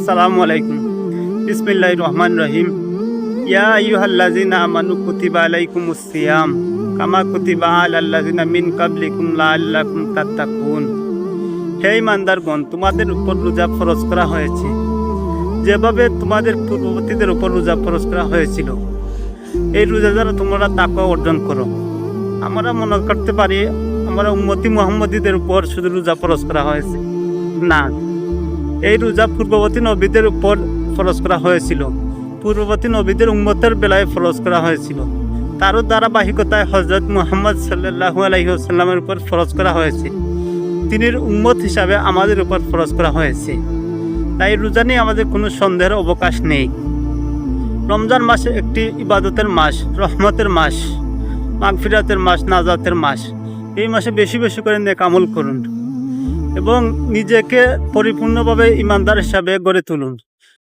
আসসালামু আলাইকুম। বিসমিল্লাহির রহমানির রহিম। ইয়া আইয়ুহাল্লাযিনা আমানু কুতিবা আলাইকুমুস সিয়াম কামা কুতিবা আলাল্লাযিনা মিন ক্বাবলিকুম লাআল্লাকুম তাত্তাকুন। হে ইমানদারগণ, তোমাদের উপর রোজা ফরজ করা হয়েছে যেভাবে তোমাদের পূর্ববর্তীদের উপর রোজা ফরজ করা হয়েছিল। এই রোজা দ্বারা তোমরা তাকওয়া অর্জন করো। আমরা মনে করতে পারি আমরা উম্মতি মুহাম্মদীদের উপর শুধু রোজা ফরজ করা হয়েছে। না, এই রোজা পূর্ববর্তী নবীদের উপর ফরজ করা হয়েছিল। পূর্ববর্তী নবীদের উম্মতের বেলায় ফরজ করা হয়েছিল। তারও ধারাবাহিকতায় হযরত মুহাম্মদ সাল্লাল্লাহু আলাইহি ওয়াসাল্লামের উপর ফরজ করা হয়েছে। তিনির উম্মত হিসাবে আমাদের উপর ফরজ করা হয়েছে। তাই রোজা নিয়ে আমাদের কোনো সন্দেহের অবকাশ নেই। রমজান মাস একটি ইবাদতের মাস, রহমতের মাস, মাগফিরাতের মাস, নাজাতের মাস। এই মাসে বেশি বেশি করে নেক আমল করুন এবং নিজেকে পরিপূর্ণভাবে ইমানদার হিসাবে গড়ে তুলুন।